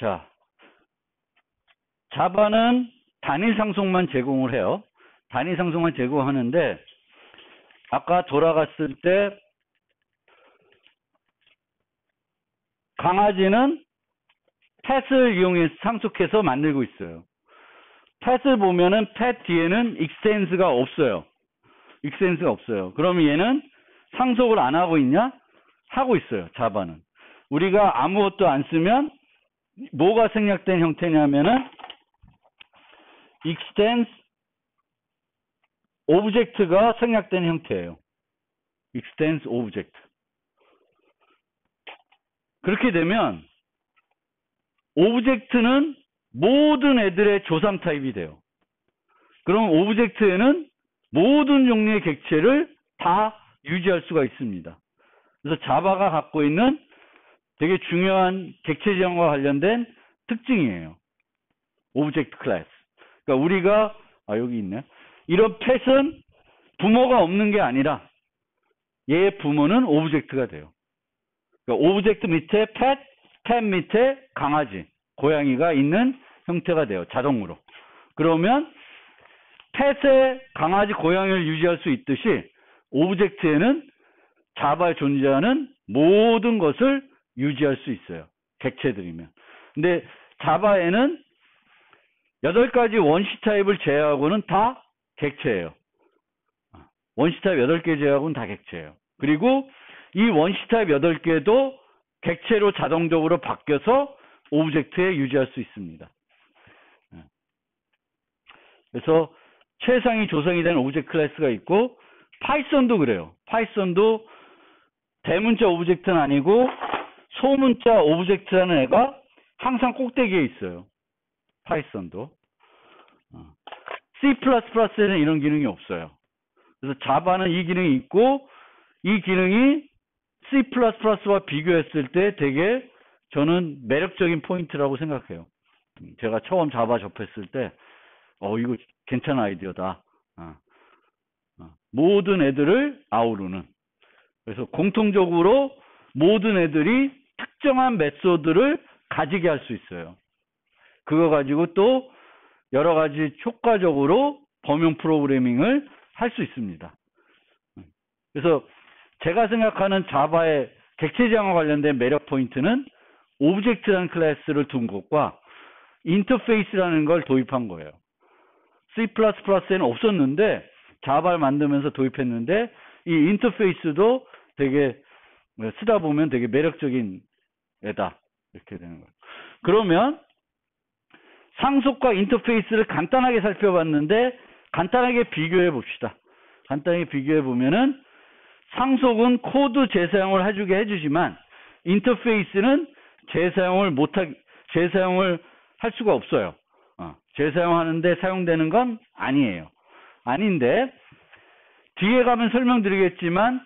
자, 자바는 단일 상속만 제공을 해요. 단일 상속만 제공하는데 아까 돌아갔을 때 강아지는 펫을 이용해서 상속해서 만들고 있어요. 펫을 보면은 펫 뒤에는 익스텐스가 없어요. 익스텐스가 없어요. 그러면 얘는 상속을 안 하고 있냐? 하고 있어요. 자바는. 우리가 아무것도 안 쓰면 뭐가 생략된 형태냐면은 extends object가 생략된 형태예요. extends object. 그렇게 되면 object는 모든 애들의 조상 타입이 돼요. 그럼 object에는 모든 종류의 객체를 다 유지할 수가 있습니다. 그래서 자바가 갖고 있는 되게 중요한 객체 지형과 관련된 특징이에요. 오브젝트 클래스. 그러니까 우리가 여기 있네. 이런 펫은 부모가 없는 게 아니라 얘의 부모는 오브젝트가 돼요. 그러니까 오브젝트 밑에 펫 밑에 강아지, 고양이가 있는 형태가 돼요. 자동으로. 그러면 펫에 강아지, 고양이를 유지할 수 있듯이 오브젝트에는 자바에 존재하는 모든 것을 유지할 수 있어요. 객체들이면. 근데 자바에는 8가지 원시 타입을 제외하고는 다 객체예요. 원시 타입 8개 제외하고는 다 객체예요. 그리고 이 원시 타입 8개도 객체로 자동적으로 바뀌어서 오브젝트에 유지할 수 있습니다. 그래서 최상위 조성이 된 오브젝트 클래스가 있고 파이썬도 그래요. 파이썬도 대문자 오브젝트는 아니고 소문자 오브젝트라는 애가 항상 꼭대기에 있어요. 파이썬도. C++에는 이런 기능이 없어요. 그래서 자바는 이 기능이 있고 이 기능이 C++와 비교했을 때 되게 저는 매력적인 포인트라고 생각해요. 제가 처음 자바 접했을 때 이거 괜찮은 아이디어다. 모든 애들을 아우르는. 그래서 공통적으로 모든 애들이 특정한 메소드를 가지게 할 수 있어요. 그거 가지고 또 여러 가지 효과적으로 범용 프로그래밍을 할 수 있습니다. 그래서 제가 생각하는 자바의 객체 지형과 관련된 매력 포인트는 오브젝트라는 클래스를 둔 것과 인터페이스라는 걸 도입한 거예요. C++에는 없었는데 자바를 만들면서 도입했는데 이 인터페이스도 되게 쓰다 보면 되게 매력적인 애다. 이렇게 되는 거예요. 그러면 상속과 인터페이스를 간단하게 살펴봤는데 간단하게 비교해 봅시다. 간단하게 비교해 보면은 상속은 코드 재사용을 해주게 해주지만 인터페이스는 재사용을 할 수가 없어요. 재사용하는데 사용되는 건 아니에요. 아닌데 뒤에 가면 설명드리겠지만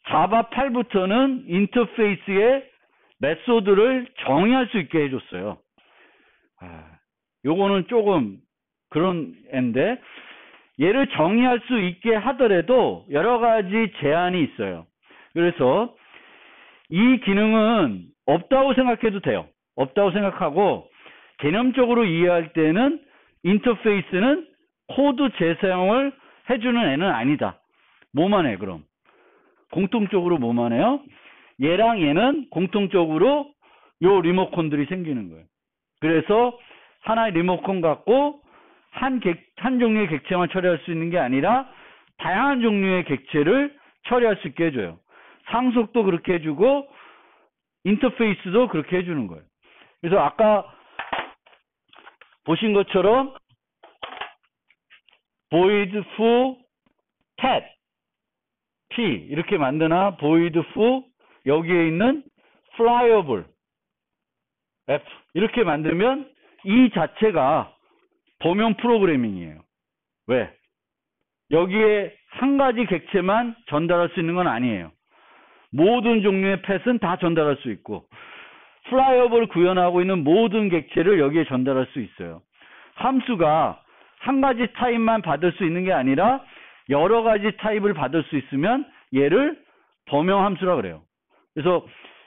자바 8부터는 인터페이스의 메소드를 정의할 수 있게 해줬어요. 요거는 조금 그런 앤데 얘를 정의할 수 있게 하더라도 여러 가지 제한이 있어요. 그래서 이 기능은 없다고 생각해도 돼요. 없다고 생각하고 개념적으로 이해할 때는 인터페이스는 코드 재사용을 해주는 애는 아니다. 뭐만 해 그럼? 공통적으로 뭐만 해요? 얘랑 얘는 공통적으로 요 리모컨들이 생기는 거예요. 그래서 하나의 리모컨 갖고 한 종류의 객체만 처리할 수 있는 게 아니라 다양한 종류의 객체를 처리할 수 있게 해줘요. 상속도 그렇게 해주고 인터페이스도 그렇게 해주는 거예요. 그래서 아까 보신 것처럼 void foo cat p 이렇게 만드나 void foo 여기에 있는 flyable f 이렇게 만들면 이 자체가 범용 프로그래밍이에요. 왜? 여기에 한 가지 객체만 전달할 수 있는 건 아니에요. 모든 종류의 펫은 다 전달할 수 있고 flyable을 구현하고 있는 모든 객체를 여기에 전달할 수 있어요. 함수가 한 가지 타입만 받을 수 있는 게 아니라 여러 가지 타입을 받을 수 있으면 얘를 범용 함수라 그래요. 그래서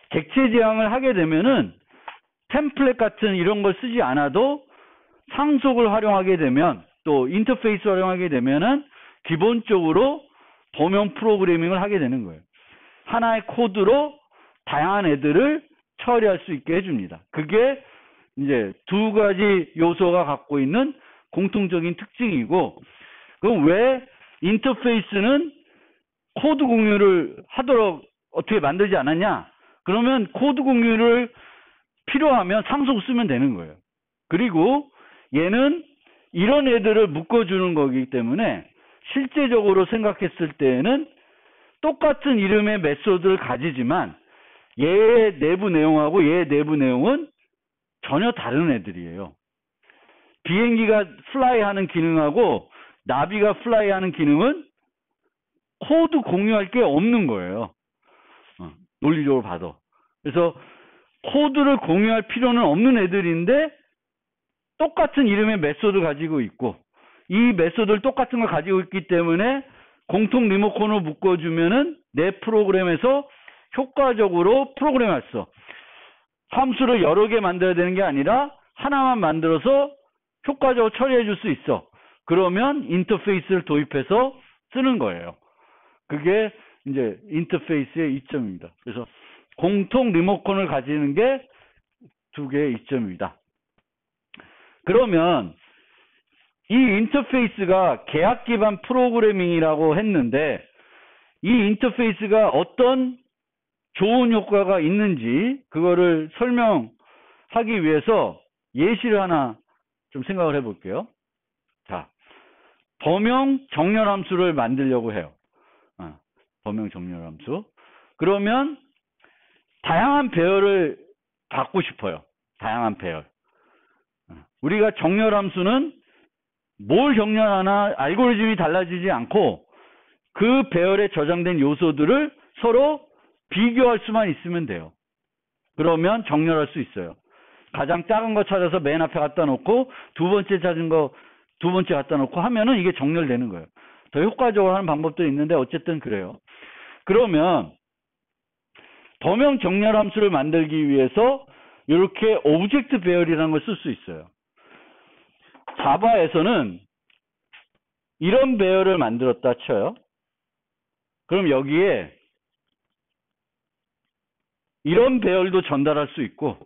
객체 지향을 하게 되면은 템플릿 같은 이런 걸 쓰지 않아도 상속을 활용하게 되면, 또 인터페이스 활용하게 되면은 기본적으로 범용 프로그래밍을 하게 되는 거예요. 하나의 코드로 다양한 애들을 처리할 수 있게 해줍니다. 그게 이제 두 가지 요소가 갖고 있는 공통적인 특징이고, 그럼 왜 인터페이스는 코드 공유를 하도록 어떻게 만들지 않았냐? 그러면 코드 공유를 필요하면 상속 쓰면 되는 거예요. 그리고 얘는 이런 애들을 묶어주는 거기 때문에 실제적으로 생각했을 때에는 똑같은 이름의 메소드를 가지지만 얘의 내부 내용하고 얘의 내부 내용은 전혀 다른 애들이에요. 비행기가 플라이 하는 기능하고 나비가 플라이 하는 기능은 코드 공유할 게 없는 거예요. 논리적으로 봐도. 그래서 코드를 공유할 필요는 없는 애들인데 똑같은 이름의 메소드 가지고 있고, 이 메소드를 똑같은 걸 가지고 있기 때문에 공통 리모컨을 묶어주면은 내 프로그램에서 효과적으로 프로그램할 수. 함수를 여러 개 만들어야 되는 게 아니라 하나만 만들어서 효과적으로 처리해 줄 수 있어. 그러면 인터페이스를 도입해서 쓰는 거예요. 그게 이제 인터페이스의 이점입니다. 그래서 공통 리모컨을 가지는 게 두 개의 이점입니다. 그러면 이 인터페이스가 계약 기반 프로그래밍이라고 했는데, 이 인터페이스가 어떤 좋은 효과가 있는지 그거를 설명하기 위해서 예시를 하나 좀 생각을 해볼게요. 자, 범용 정렬 함수를 만들려고 해요. 범용 정렬 함수. 그러면 다양한 배열을 갖고 싶어요. 다양한 배열. 우리가 정렬 함수는 뭘 정렬하나 알고리즘이 달라지지 않고 그 배열에 저장된 요소들을 서로 비교할 수만 있으면 돼요. 그러면 정렬할 수 있어요. 가장 작은 거 찾아서 맨 앞에 갖다 놓고 두 번째 찾은 거 두 번째 갖다 놓고 하면은 이게 정렬되는 거예요. 더 효과적으로 하는 방법도 있는데 어쨌든 그래요. 그러면 범용 정렬 함수를 만들기 위해서 이렇게 오브젝트 배열이라는 걸 쓸 수 있어요. 자바에서는 이런 배열을 만들었다 쳐요. 그럼 여기에 이런 배열도 전달할 수 있고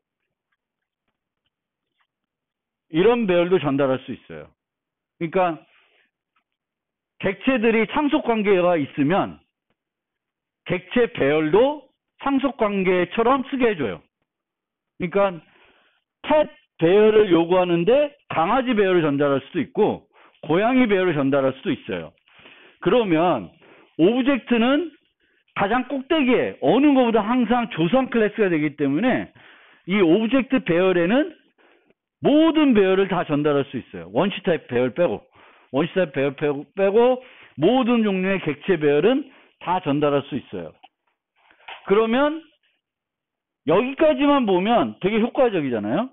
이런 배열도 전달할 수 있어요. 그러니까 객체들이 상속 관계가 있으면 객체 배열도 상속 관계처럼 쓰게 해줘요. 그러니까 펫 배열을 요구하는데 강아지 배열을 전달할 수도 있고 고양이 배열을 전달할 수도 있어요. 그러면 오브젝트는 가장 꼭대기에 어느 것보다 항상 조선 클래스가 되기 때문에 이 오브젝트 배열에는 모든 배열을 다 전달할 수 있어요. 원시 타입 배열 빼고 원시 타입 배열 빼고 모든 종류의 객체 배열은 다 전달할 수 있어요. 그러면 여기까지만 보면 되게 효과적이잖아요.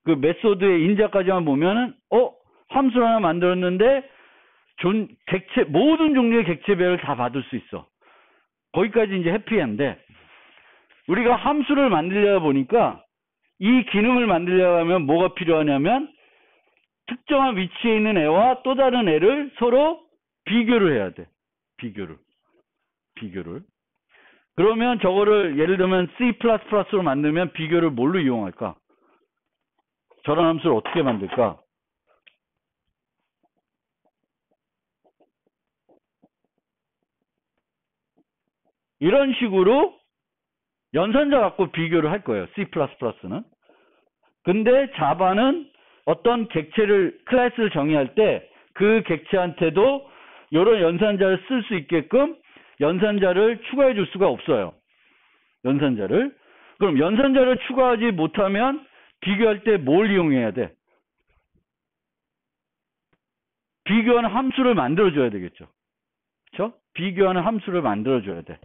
그 메소드의 인자까지만 보면은 함수를 하나 만들었는데 객체 모든 종류의 객체 배열을 다 받을 수 있어. 거기까지 이제 해피한데 우리가 함수를 만들려다 보니까 이 기능을 만들려고 하면 뭐가 필요하냐면 특정한 위치에 있는 애와 또 다른 애를 서로 비교를 해야 돼. 비교를. 그러면 저거를 예를 들면 C++로 만들면 비교를 뭘로 이용할까? 저런 함수를 어떻게 만들까? 이런 식으로 연산자 갖고 비교를 할 거예요. C++는. 근데 자바는 어떤 객체를 클래스를 정의할 때 그 객체한테도 이런 연산자를 쓸 수 있게끔 연산자를 추가해 줄 수가 없어요. 연산자를. 그럼 연산자를 추가하지 못하면 비교할 때 뭘 이용해야 돼? 비교하는 함수를 만들어줘야 되겠죠. 그렇죠? 비교하는 함수를 만들어줘야 돼.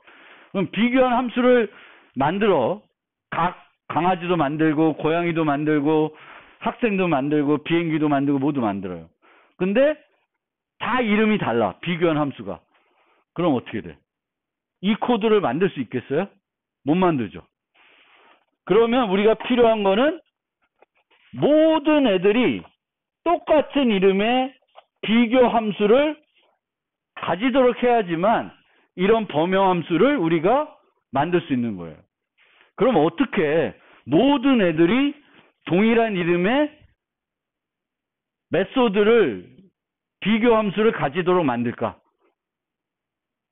그럼 비교하는 함수를 만들어. 각 강아지도 만들고 고양이도 만들고 학생도 만들고 비행기도 만들고 모두 만들어요. 근데 다 이름이 달라. 비교한 함수가. 그럼 어떻게 돼? 이 코드를 만들 수 있겠어요? 못 만들죠. 그러면 우리가 필요한 거는 모든 애들이 똑같은 이름의 비교 함수를 가지도록 해야지만 이런 범용 함수를 우리가 만들 수 있는 거예요. 그럼 어떻게 모든 애들이 동일한 이름의 메소드를 비교 함수를 가지도록 만들까?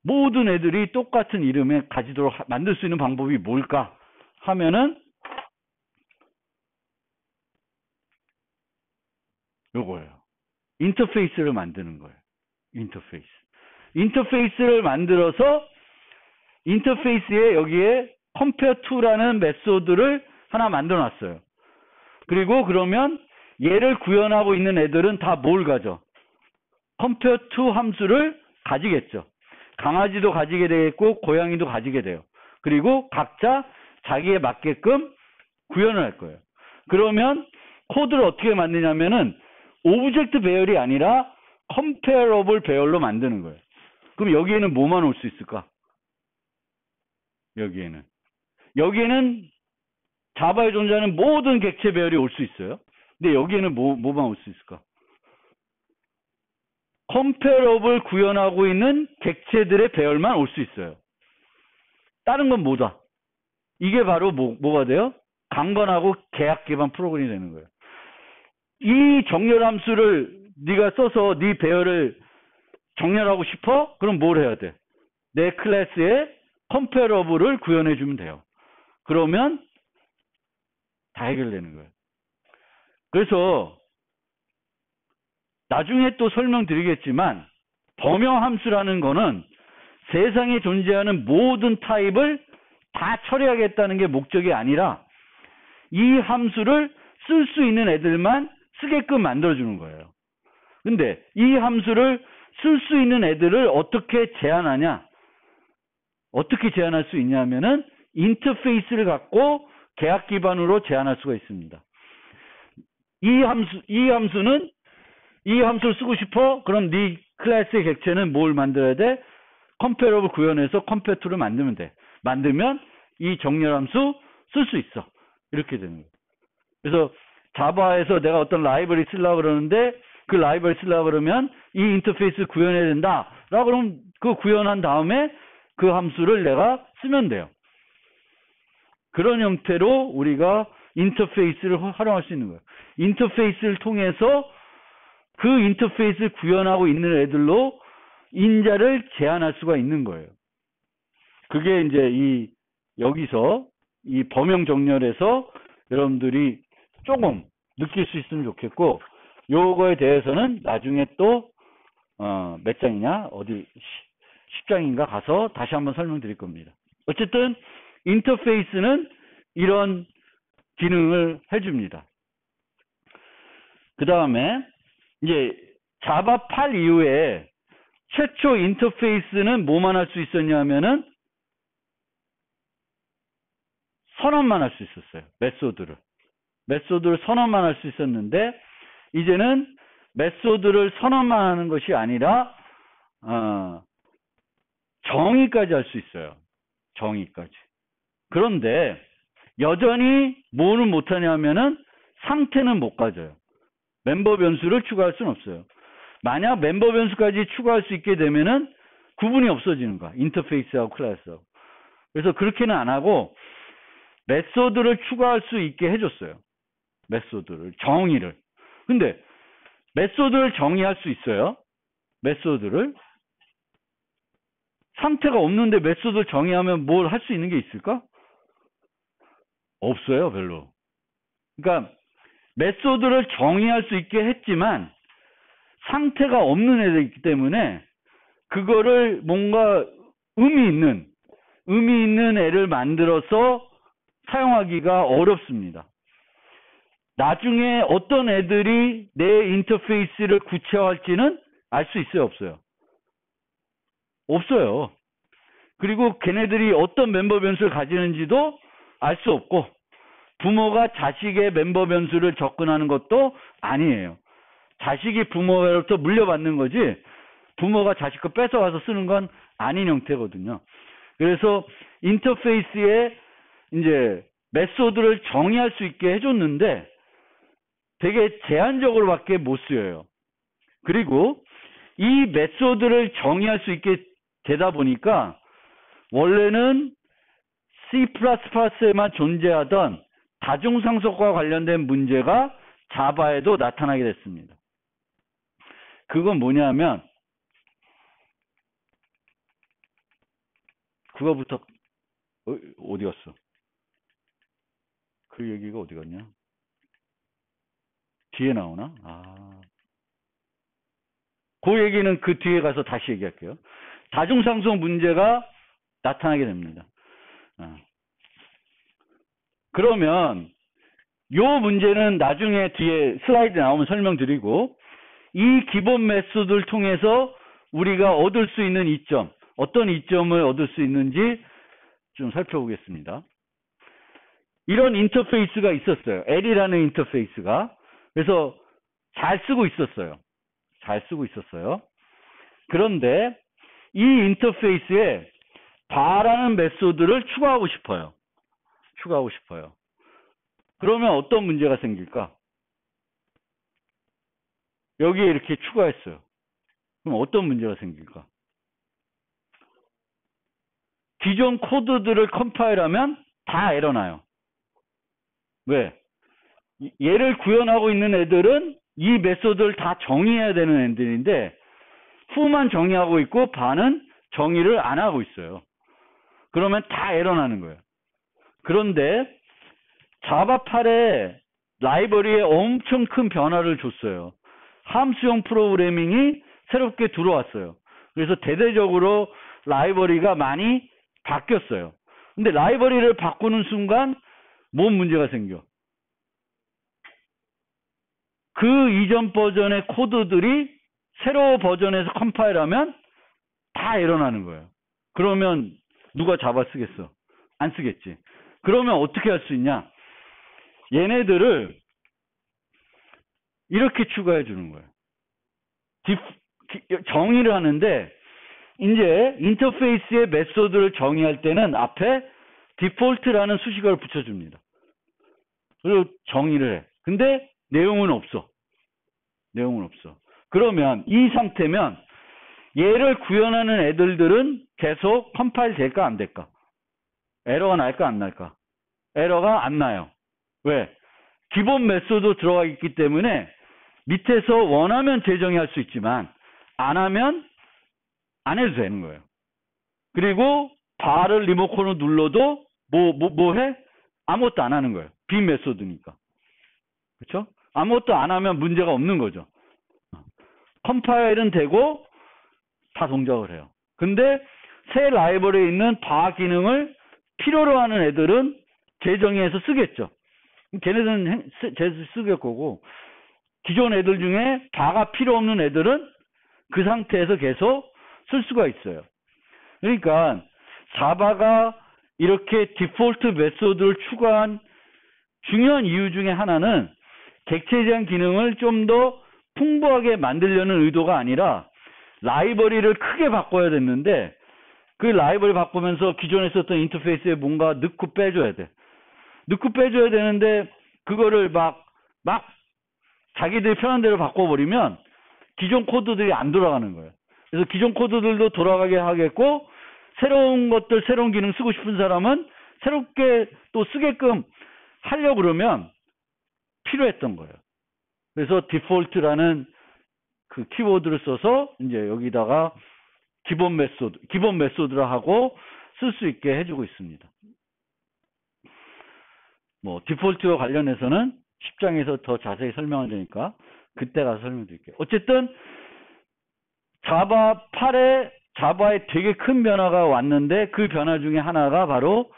모든 애들이 똑같은 이름에 가지도록 만들 수 있는 방법이 뭘까? 하면은 요거예요. 인터페이스를 만드는 거예요. 인터페이스. 인터페이스를 만들어서 인터페이스에 여기에 compare to라는 메소드를 하나 만들어 놨어요. 그리고 그러면 얘를 구현하고 있는 애들은 다 뭘 가져? compare to 함수를 가지겠죠. 강아지도 가지게 되겠고 고양이도 가지게 돼요. 그리고 각자 자기에 맞게끔 구현을 할 거예요. 그러면 코드를 어떻게 만드냐면은 오브젝트 배열이 아니라 comparable 배열로 만드는 거예요. 그럼 여기에는 뭐만 올 수 있을까? 여기에는 자바에 존재하는 모든 객체 배열이 올 수 있어요. 근데 여기에는 뭐만 올 수 있을까? comparable 구현하고 있는 객체들의 배열만 올 수 있어요. 다른 건 뭐다? 이게 바로 뭐가 돼요? 강건하고 계약 기반 프로그램이 되는 거예요. 이 정렬 함수를 네가 써서 네 배열을 정렬하고 싶어? 그럼 뭘 해야 돼? 내 클래스에 comparable을 구현해 주면 돼요. 그러면 다 해결되는 거예요. 그래서 나중에 또 설명드리겠지만 범용 함수라는 거는 세상에 존재하는 모든 타입을 다 처리하겠다는 게 목적이 아니라 이 함수를 쓸 수 있는 애들만 쓰게끔 만들어주는 거예요. 근데 이 함수를 쓸 수 있는 애들을 어떻게 제한하냐? 어떻게 제한할 수 있냐면은 인터페이스를 갖고 계약 기반으로 제한할 수가 있습니다. 이 함수는 이 함수를 쓰고 싶어? 그럼 네 클래스의 객체는 뭘 만들어야 돼? 컴페러블 구현해서 컴페어를 만들면 돼. 만들면 이 정렬 함수 쓸 수 있어. 이렇게 되는 거예요. 그래서 자바에서 내가 어떤 라이브러리 쓰려고 그러는데 그 라이브러리 쓰려고 그러면 이 인터페이스 구현해야 된다. 라고 그러면 그 구현한 다음에 그 함수를 내가 쓰면 돼요. 그런 형태로 우리가 인터페이스를 활용할 수 있는 거예요. 인터페이스를 통해서 그 인터페이스를 구현하고 있는 애들로 인자를 제한할 수가 있는 거예요. 그게 이제 여기서 이 범용 정렬에서 여러분들이 조금 느낄 수 있으면 좋겠고, 요거에 대해서는 나중에 또 몇 장이냐, 어디 10장인가 가서 다시 한번 설명드릴 겁니다. 어쨌든 인터페이스는 이런 기능을 해줍니다. 그 다음에 이제 자바 8 이후에 최초 인터페이스는 뭐만 할 수 있었냐면은 선언만 할 수 있었어요. 메소드를 선언만 할 수 있었는데 이제는 메소드를 선언만 하는 것이 아니라 정의까지 할 수 있어요. 정의까지. 그런데 여전히 뭐는 못하냐면은 상태는 못 가져요. 멤버 변수를 추가할 수는 없어요. 만약 멤버 변수까지 추가할 수 있게 되면은 구분이 없어지는 거야. 인터페이스하고 클래스하고. 그래서 그렇게는 안 하고 메소드를 추가할 수 있게 해줬어요. 메소드를, 정의를. 근데 메소드를 정의할 수 있어요. 메소드를. 상태가 없는데 메소드를 정의하면 뭘 할 수 있는 게 있을까? 없어요, 별로. 그러니까 메소드를 정의할 수 있게 했지만 상태가 없는 애들이기 때문에 그거를 뭔가 의미 있는 애를 만들어서 사용하기가 어렵습니다. 나중에 어떤 애들이 내 인터페이스를 구체화할지는 알 수 있어요, 없어요? 없어요. 그리고 걔네들이 어떤 멤버 변수를 가지는지도 알 수 없고, 부모가 자식의 멤버 변수를 접근하는 것도 아니에요. 자식이 부모로부터 물려받는 거지 부모가 자식 거 뺏어와서 쓰는 건 아닌 형태거든요. 그래서 인터페이스에 이제 메소드를 정의할 수 있게 해줬는데 되게 제한적으로밖에 못 쓰여요. 그리고 이 메소드를 정의할 수 있게 되다 보니까 원래는 C++에만 존재하던 다중상속과 관련된 문제가 자바에도 나타나게 됐습니다. 그건 뭐냐면 그거부터 어디 갔어? 그 얘기가 어디 갔냐? 뒤에 나오나? 그 얘기는 그 뒤에 가서 다시 얘기할게요. 다중상속 문제가 나타나게 됩니다. 그러면 요 문제는 나중에 뒤에 슬라이드 나오면 설명드리고, 이 기본 메소드를 통해서 우리가 얻을 수 있는 이점, 어떤 이점을 얻을 수 있는지 좀 살펴보겠습니다. 이런 인터페이스가 있었어요. L이라는 인터페이스가. 그래서 잘 쓰고 있었어요. 그런데 이 인터페이스에 바라는 메소드를 추가하고 싶어요. 그러면 어떤 문제가 생길까? 여기에 이렇게 추가했어요. 그럼 어떤 문제가 생길까? 기존 코드들을 컴파일하면 다 에러나요. 왜? 얘를 구현하고 있는 애들은 이 메소드를 다 정의해야 되는 애들인데 후만 정의하고 있고 바는 정의를 안 하고 있어요. 그러면 다 에러나는 거예요. 그런데 자바 8의 라이브러리에 엄청 큰 변화를 줬어요. 함수형 프로그래밍이 새롭게 들어왔어요. 그래서 대대적으로 라이브러리가 많이 바뀌었어요. 근데 라이브러리를 바꾸는 순간 뭔 문제가 생겨? 그 이전 버전의 코드들이 새로 버전에서 컴파일하면 다 에러나는 거예요. 그러면 누가 자바 쓰겠어? 안 쓰겠지. 그러면 어떻게 할 수 있냐? 얘네들을 이렇게 추가해 주는 거예요. 정의를 하는데 이제 인터페이스의 메소드를 정의할 때는 앞에 디폴트라는 수식어를 붙여줍니다. 그리고 정의를 해. 근데 내용은 없어. 그러면 이 상태면 얘를 구현하는 애들은 계속 컴파일 될까 안 될까? 에러가 날까 안 날까? 에러가 안 나요. 왜? 기본 메소드 들어가 있기 때문에 밑에서 원하면 재정의할 수 있지만 안 하면 안 해도 되는 거예요. 그리고 바를 리모컨으로 눌러도 뭐 해? 아무것도 안 하는 거예요. 빈 메소드니까. 그렇죠? 아무것도 안 하면 문제가 없는 거죠. 컴파일은 되고 다 동작을 해요. 근데 새 라이브러리에 있는 바 기능을 필요로 하는 애들은 재정의해서 쓰겠죠. 걔네들은 쓰게 거고, 기존 애들 중에 바가 필요 없는 애들은 그 상태에서 계속 쓸 수가 있어요. 그러니까 자바가 이렇게 디폴트 메소드를 추가한 중요한 이유 중에 하나는 객체 제한 기능을 좀 더 풍부하게 만들려는 의도가 아니라 라이브러리를 크게 바꿔야 됐는데 그 라이브러리 바꾸면서 기존에 썼던 인터페이스에 뭔가 넣고 빼줘야 돼. 넣고 빼줘야 되는데 그거를 막 자기들이 편한 대로 바꿔버리면 기존 코드들이 안 돌아가는 거예요. 그래서 기존 코드들도 돌아가게 하겠고 새로운 것들, 새로운 기능 쓰고 싶은 사람은 새롭게 또 쓰게끔 하려고 그러면 필요했던 거예요. 그래서 디폴트라는 그 키워드를 써서 이제 여기다가 기본 메소드를 하고 쓸 수 있게 해주고 있습니다. 뭐 디폴트와 관련해서는 10장에서 더 자세히 설명할 테니까 그때 가서 설명드릴게요. 어쨌든 자바 8에 자바에 되게 큰 변화가 왔는데 그 변화 중에 하나가 바로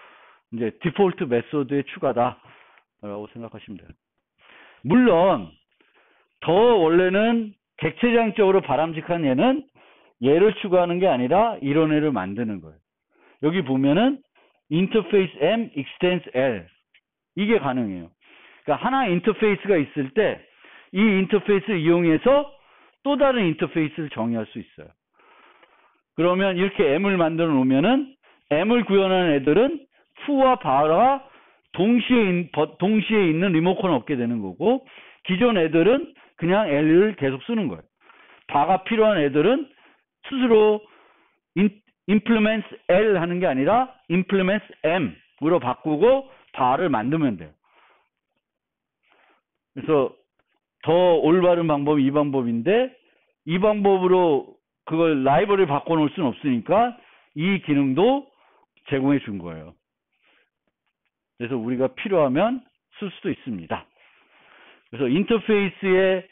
이제 디폴트 메소드의 추가다라고 생각하시면 돼요. 물론 더 원래는 객체장적으로 바람직한 얘를 추가하는 게 아니라 이런 애를 만드는 거예요. 여기 보면은 인터페이스 M extends L 이게 가능해요. 그러니까 하나의 인터페이스가 있을 때 이 인터페이스를 이용해서 또 다른 인터페이스를 정의할 수 있어요. 그러면 이렇게 M을 만들어 놓으면은 M을 구현하는 애들은 f와 bar가 동시에 있는 리모컨을 얻게 되는 거고, 기존 애들은 그냥 L을 계속 쓰는 거예요. 바가 필요한 애들은 스스로 implements L 하는 게 아니라 implements M으로 바꾸고 바를 만들면 돼요. 그래서 더 올바른 방법이 이 방법인데, 이 방법으로 그걸 라이브러리를 바꿔놓을 수는 없으니까 이 기능도 제공해 준 거예요. 그래서 우리가 필요하면 쓸 수도 있습니다. 그래서 인터페이스의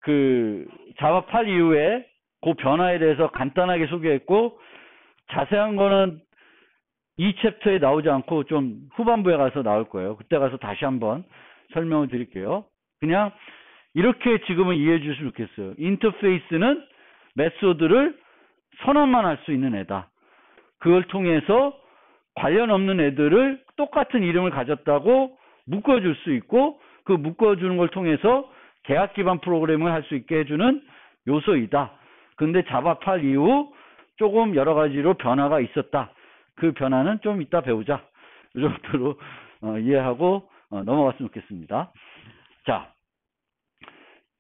그 자바 8 이후에 그 변화에 대해서 간단하게 소개했고, 자세한 거는 이 챕터에 나오지 않고 좀 후반부에 가서 나올 거예요. 그때 가서 다시 한번 설명을 드릴게요. 그냥 이렇게 지금은 이해해 주시면 좋겠어요. 인터페이스는 메소드를 선언만 할 수 있는 애다. 그걸 통해서 관련 없는 애들을 똑같은 이름을 가졌다고 묶어줄 수 있고, 그 묶어주는 걸 통해서 계약 기반 프로그램을 할 수 있게 해주는 요소이다. 근데 자바 8 이후 조금 여러 가지로 변화가 있었다. 그 변화는 좀 이따 배우자. 이 정도로 이해하고 넘어갔으면 좋겠습니다. 자,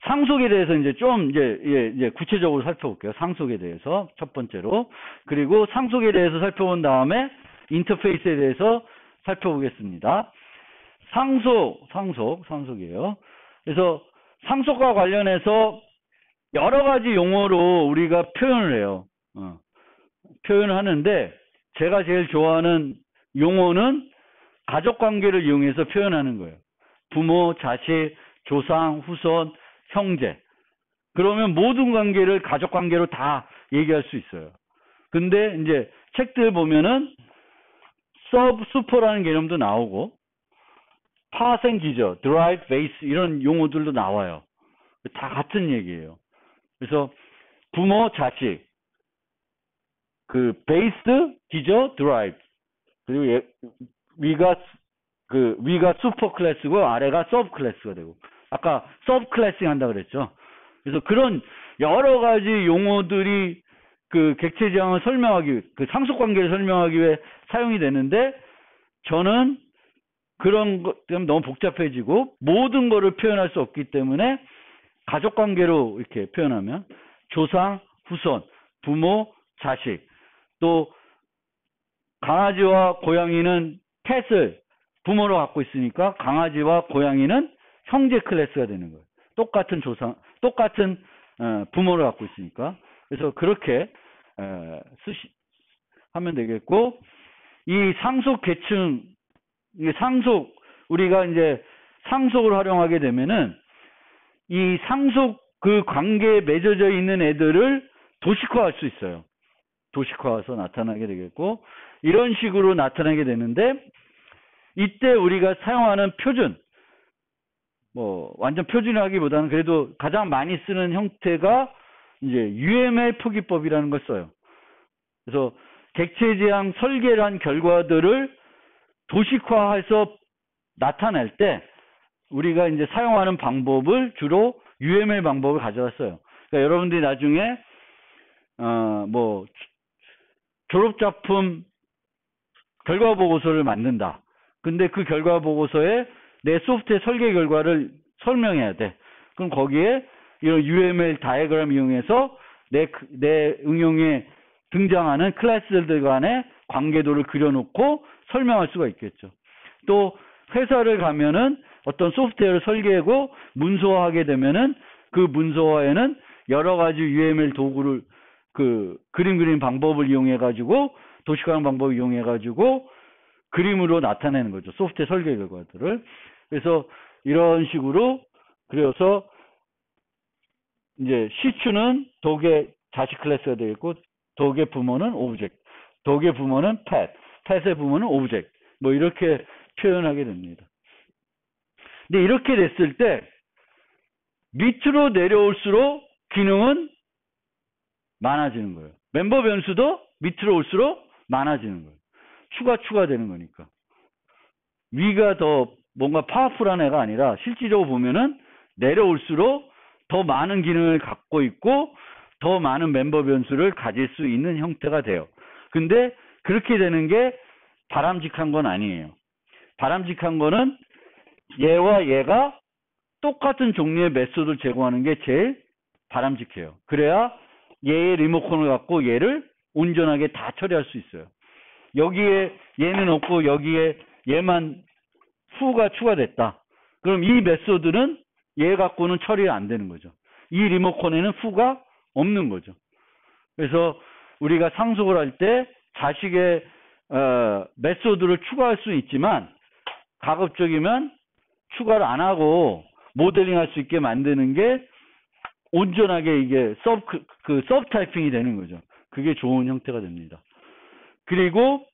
상속에 대해서 이제 좀 이제 구체적으로 살펴볼게요. 상속에 대해서 첫 번째로. 그리고 상속에 대해서 살펴본 다음에 인터페이스에 대해서 살펴보겠습니다. 상속이에요. 그래서 상속과 관련해서 여러 가지 용어로 우리가 표현을 해요. 표현을 하는데, 제가 제일 좋아하는 용어는 가족관계를 이용해서 표현하는 거예요. 부모, 자식, 조상, 후손, 형제. 그러면 모든 관계를 가족관계로 다 얘기할 수 있어요. 근데 이제 책들 보면은 슈퍼라는 개념도 나오고, 파생기저, 드라이브, 베이스 이런 용어들도 나와요. 다 같은 얘기예요. 그래서 부모, 자식, 그 베이스, 기저, 드라이브, 그리고 위가 슈퍼 클래스고 아래가 서브 클래스가 되고, 아까 서브 클래싱 한다 그랬죠. 그래서 그런 여러 가지 용어들이 그 객체 지향을 설명하기, 그 상속 관계를 설명하기 위해 사용이 되는데, 저는 그런 것 때문에 너무 복잡해지고 모든 거를 표현할 수 없기 때문에 가족 관계로 이렇게 표현하면 조상, 후손, 부모, 자식, 또 강아지와 고양이는 펫을 부모로 갖고 있으니까 강아지와 고양이는 형제 클래스가 되는 거예요. 똑같은 부모를 갖고 있으니까. 그래서 그렇게 하면 되겠고, 이 상속 계층, 우리가 이제 상속을 활용하게 되면은 이 상속 그 관계에 맺어져 있는 애들을 도식화할 수 있어요. 도식화해서 나타나게 되겠고, 이런 식으로 나타나게 되는데, 이때 우리가 사용하는 표준, 완전 표준화하기보다는 그래도 가장 많이 쓰는 형태가 이제 UML 표기법이라는 걸 써요. 그래서 객체 지향 설계를 한 결과들을 도식화해서 나타낼 때 우리가 이제 사용하는 방법을 주로 UML 방법을 가져왔어요. 그러니까 여러분들이 나중에 졸업작품 결과 보고서를 만든다. 근데 그 결과 보고서에 내 소프트웨어 설계 결과를 설명해야 돼. 그럼 거기에 이런 UML 다이어그램 이용해서 내 응용에 등장하는 클래스들 간의 관계도를 그려놓고 설명할 수가 있겠죠. 또 회사를 가면은 어떤 소프트웨어를 설계하고 문서화하게 되면은 그 문서화에는 여러 가지 UML 도구를 그림 그리는 방법을 이용해 가지고 도식화하는 방법을 이용해 가지고 그림으로 나타내는 거죠. 소프트웨어 설계 결과들을. 그래서 이런 식으로 그려서 이제 시추는 독의 자식 클래스가 되겠고, 독의 부모는 오브젝트, 독의 부모는 펫의 부모는 오브젝트, 이렇게 표현하게 됩니다. 근데 이렇게 됐을 때 밑으로 내려올수록 기능은 많아지는 거예요. 멤버 변수도 밑으로 올수록 많아지는 거예요. 추가되는 거니까. 위가 더 뭔가 파워풀한 애가 아니라 실질적으로 보면은 내려올수록 더 많은 기능을 갖고 있고 더 많은 멤버 변수를 가질 수 있는 형태가 돼요. 근데 그렇게 되는 게 바람직한 건 아니에요. 바람직한 거는 얘와 얘가 똑같은 종류의 메소드를 제공하는 게 제일 바람직해요. 그래야 얘의 리모컨을 갖고 얘를 온전하게 다 처리할 수 있어요. 여기에 얘는 없고 여기에 얘만 후가 추가됐다. 그럼 이 메소드는 얘 갖고는 처리가 안 되는 거죠. 이 리모컨에는 후가 없는 거죠. 그래서 우리가 상속을 할 때 자식의 메소드를 추가할 수 있지만 가급적이면 추가를 안 하고 모델링 할 수 있게 만드는 게 온전하게 이게 서브 타이핑이 되는 거죠. 그게 좋은 형태가 됩니다. 그리고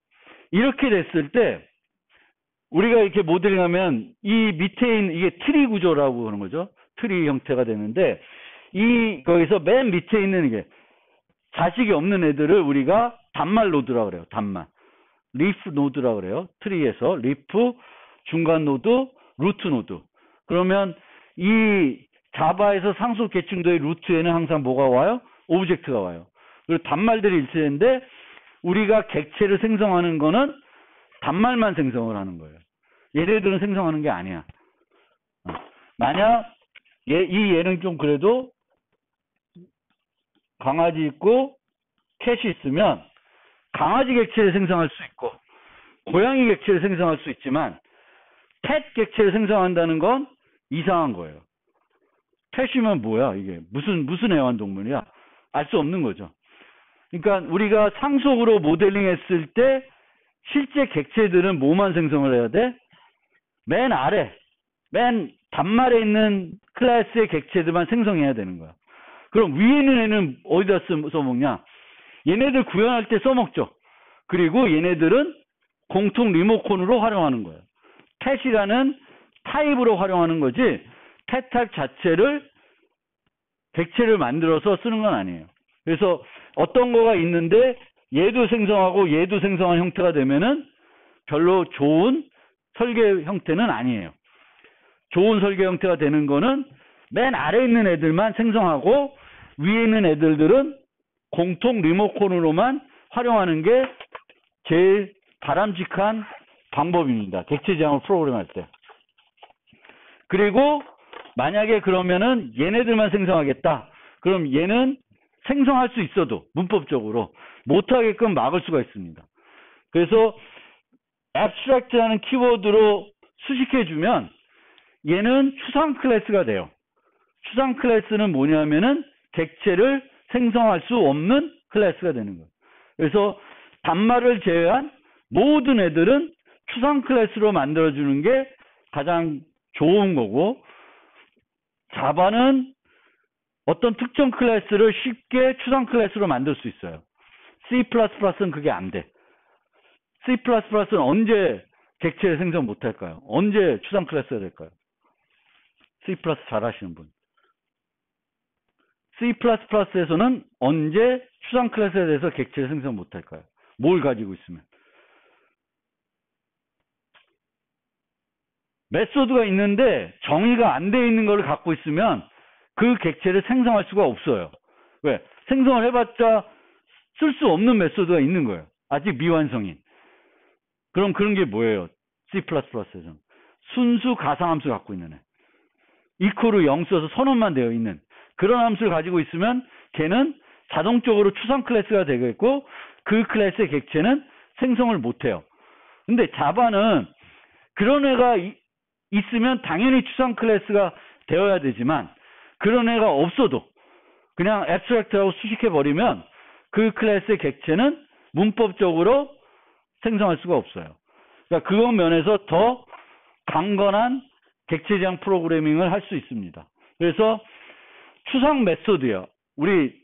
이렇게 됐을 때 우리가 이렇게 모델링하면 이 밑에 있는 이게 트리 구조라고 하는 거죠. 트리 형태가 되는데 거기서 맨 밑에 있는 이게 자식이 없는 애들을 우리가 단말 노드라고 그래요. 단말. 리프 노드라고 그래요. 트리에서 리프, 중간 노드, 루트 노드. 그러면 이 자바에서 상속 계층도의 루트에는 항상 뭐가 와요? 오브젝트가 와요. 그리고 단말들이 일치되는데 우리가 객체를 생성하는 거는 단말만 생성을 하는 거예요. 얘네들은 생성하는 게 아니야. 만약 얘는 좀 그래도 강아지 있고 캣이 있으면 강아지 객체를 생성할 수 있고 고양이 객체를 생성할 수 있지만 캣 객체를 생성한다는 건 이상한 거예요. 캣이면 뭐야 이게 무슨 애완동물이야? 알 수 없는 거죠. 그러니까 우리가 상속으로 모델링 했을 때 실제 객체들은 뭐만 생성을 해야 돼? 맨 아래 맨 단말에 있는 클래스의 객체들만 생성해야 되는 거야. 그럼 위에 있는 애는 어디다 써먹냐? 얘네들 구현할 때 써먹죠. 그리고 얘네들은 공통 리모컨으로 활용하는 거예요. 캣이라는 타입으로 활용하는 거지 캣 타입 자체를 객체를 만들어서 쓰는 건 아니에요. 그래서 어떤 거가 있는데 얘도 생성하고 얘도 생성한 형태가 되면은 별로 좋은 설계 형태는 아니에요. 좋은 설계 형태가 되는 거는 맨 아래에 있는 애들만 생성하고 위에 있는 애들들은 공통 리모컨으로만 활용하는 게 제일 바람직한 방법입니다. 객체 지향을 프로그램할 때. 그리고 만약에 그러면은 얘네들만 생성하겠다. 그럼 얘는 생성할 수 있어도 문법적으로 못하게끔 막을 수가 있습니다. 그래서 abstract라는 키워드로 수식해주면 얘는 추상 클래스가 돼요. 추상 클래스는 뭐냐면은 객체를 생성할 수 없는 클래스가 되는 거예요. 그래서 단말을 제외한 모든 애들은 추상 클래스로 만들어주는 게 가장 좋은 거고 자바는 어떤 특정 클래스를 쉽게 추상 클래스로 만들 수 있어요. C++는 그게 안 돼. C++는 언제 객체를 생성 못할까요? 언제 추상 클래스가 될까요? C++ 잘하시는 분. C++에서는 언제 추상 클래스에 대해서 객체를 생성 못할까요? 뭘 가지고 있으면? 메소드가 있는데 정의가 안 돼 있는 걸 갖고 있으면 그 객체를 생성할 수가 없어요. 왜? 생성을 해봤자 쓸 수 없는 메소드가 있는 거예요. 아직 미완성인. 그럼 그런 게 뭐예요? C++에서는. 순수 가상함수 갖고 있는 애. equal 0 써서 선언만 되어 있는 그런 함수를 가지고 있으면 걔는 자동적으로 추상 클래스가 되겠고 그 클래스의 객체는 생성을 못해요. 근데 자바는 그런 애가 있으면 당연히 추상 클래스가 되어야 되지만 그런 애가 없어도 그냥 abstract하고 수식해버리면 그 클래스의 객체는 문법적으로 생성할 수가 없어요. 그러니까 그런 면에서 더 강건한 객체 지향 프로그래밍을 할 수 있습니다. 그래서 추상 메소드요. 우리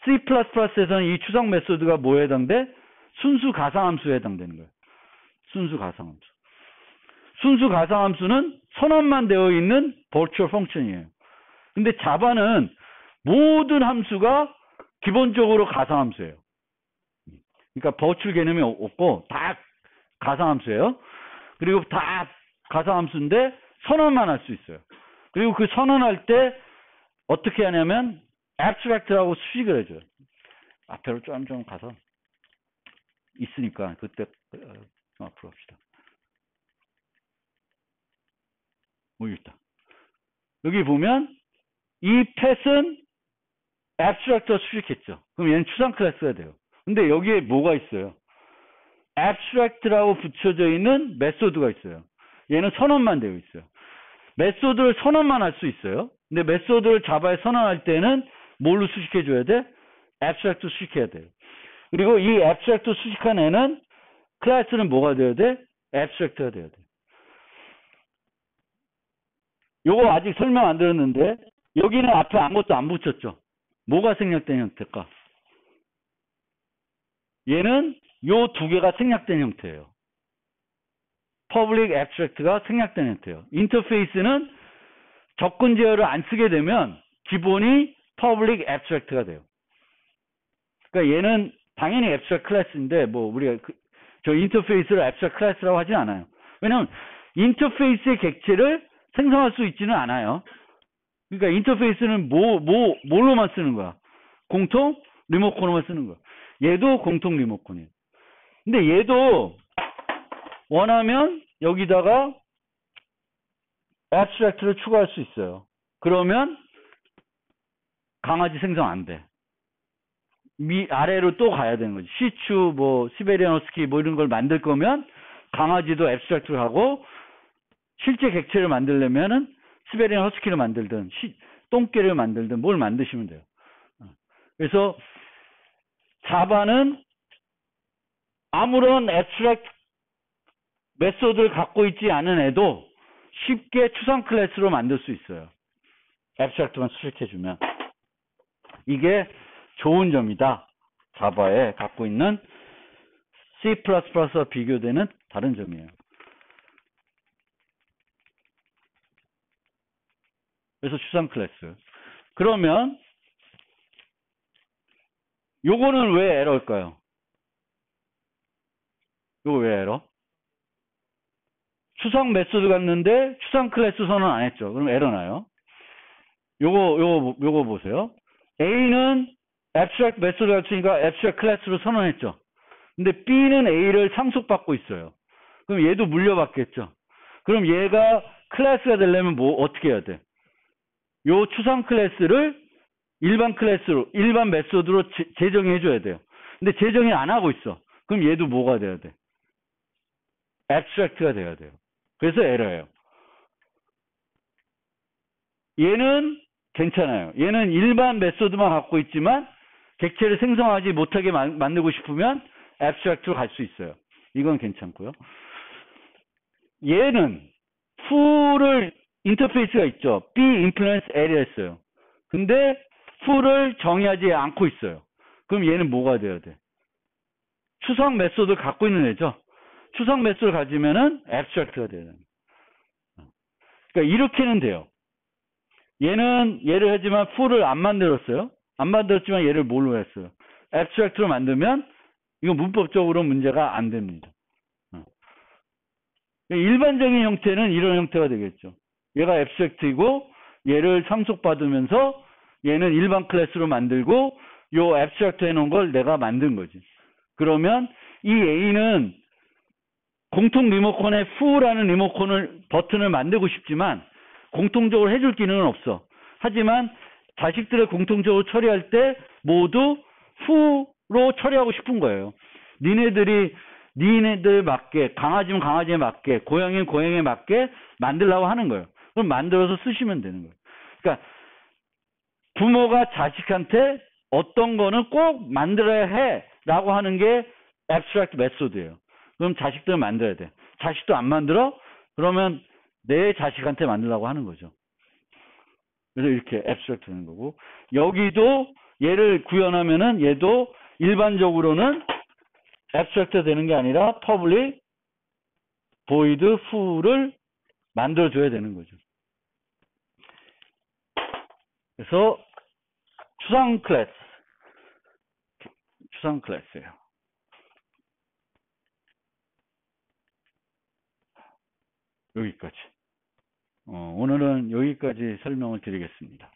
C++에서는 이 추상 메소드가 뭐에 해당돼? 순수 가상함수에 해당되는 거예요. 순수 가상함수. 순수 가상함수는 선언만 되어 있는 virtual function이에요. 근데 자바는 모든 함수가 기본적으로 가상함수예요. 그러니까 virtual 개념이 없고 다 가상함수예요. 그리고 다 가상함수인데 선언만 할 수 있어요. 그리고 그 선언할 때 어떻게 하냐면 abstract라고 수식을 해줘요. 앞으로 좀 가서 있으니까 그때 앞으로 합시다. 여기 있다. 여기 보면 이 펫은 abstract가 수식했죠. 그럼 얘는 추상 클래스가 돼요. 근데 여기에 뭐가 있어요? abstract라고 붙여져 있는 메소드가 있어요. 얘는 선언만 되어 있어요. 메소드를 선언만 할 수 있어요. 근데 메소드를 자바에 선언할 때는 뭘로 수식해 줘야 돼? abstract 수식해야 돼요. 그리고 이 abstract 수식한 애는 클래스는 뭐가 돼야 돼? abstract가 돼야 돼. 요거 아직 설명 안 드렸는데 여기는 앞에 아무것도 안 붙였죠. 뭐가 생략된 형태일까? 얘는 요 두 개가 생략된 형태예요. public abstract가 생략된 형태예요. 인터페이스는 접근 제어를 안 쓰게 되면 기본이 public abstract가 돼요. 그러니까 얘는 당연히 abstract 클래스인데 뭐 우리가 저 인터페이스를 abstract 클래스라고 하진 않아요. 왜냐면 인터페이스의 객체를 생성할 수 있지는 않아요. 그러니까 인터페이스는 뭘로만 쓰는 거야? 공통 리모컨으로만 쓰는 거야. 얘도 공통 리모컨이에요. 근데 얘도 원하면 여기다가 abstract를 추가할 수 있어요. 그러면 강아지 생성 안 돼. 아래로 또 가야 되는 거지. 시추, 뭐 시베리안 허스키 뭐 이런 걸 만들 거면 강아지도 abstract를 하고 실제 객체를 만들려면은 시베리안 허스키를 만들든 똥개를 만들든 뭘 만드시면 돼요. 그래서 자바는 아무런 abstract 메소드를 갖고 있지 않은 애도 쉽게 추상 클래스로 만들 수 있어요. abstract만 수식해주면. 이게 좋은 점이다. 자바에 갖고 있는 C++와 비교되는 다른 점이에요. 그래서 추상 클래스. 그러면 요거는 왜 에러일까요? 요거 왜 에러? 추상 메소드 갔는데 추상 클래스 선언 안 했죠. 그럼 에러 나요. 요거 보세요. A는 abstract 메소드 갔으니까 abstract 클래스로 선언했죠. 근데 B는 A를 상속받고 있어요. 그럼 얘도 물려받겠죠. 그럼 얘가 클래스가 되려면 뭐 어떻게 해야 돼? 요 추상 클래스를 일반 클래스로, 일반 메소드로 재정해 줘야 돼요. 근데 재정이 안 하고 있어. 그럼 얘도 뭐가 돼야 돼? abstract가 돼야 돼요. 그래서 에러예요. 얘는 괜찮아요. 얘는 일반 메소드만 갖고 있지만 객체를 생성하지 못하게 만들고 싶으면 abstract로 갈 수 있어요. 이건 괜찮고요. 얘는 full을 인터페이스가 있죠. B influence area 했어요. 근데 full을 정의하지 않고 있어요. 그럼 얘는 뭐가 돼야 돼? 추상 메소드를 갖고 있는 애죠. 추상 메소드를 가지면은 abstract가 돼야 됩니다. 그러니까 이렇게는 돼요. 얘는 얘를 하지만 full을 안 만들었어요. 안 만들었지만 얘를 뭘로 했어요? abstract로 만들면 이거 문법적으로 문제가 안 됩니다. 일반적인 형태는 이런 형태가 되겠죠. 얘가 abstract이고 얘를 상속받으면서 얘는 일반 클래스로 만들고 요 abstract 해놓은 걸 내가 만든 거지. 그러면 이 A는 공통 리모컨에 fu라는 리모컨을 버튼을 만들고 싶지만 공통적으로 해줄 기능은 없어. 하지만 자식들을 공통적으로 처리할 때 모두 fu로 처리하고 싶은 거예요. 니네들 맞게, 강아지면 강아지에 맞게, 고양이면 고양이에 맞게 만들려고 하는 거예요. 그럼 만들어서 쓰시면 되는 거예요. 그러니까 부모가 자식한테 어떤 거는 꼭 만들어야 해 라고 하는 게 abstract 메소드예요. 그럼 자식들 만들어야 돼. 자식도 안 만들어? 그러면 내 자식한테 만들려고 하는 거죠. 그래서 이렇게 abstract 되는 거고, 여기도 얘를 구현하면은 얘도 일반적으로는 abstract 되는 게 아니라 public void full을 만들어줘야 되는 거죠. 그래서 추상 클래스예요. 여기까지. 오늘은 여기까지 설명을 드리겠습니다.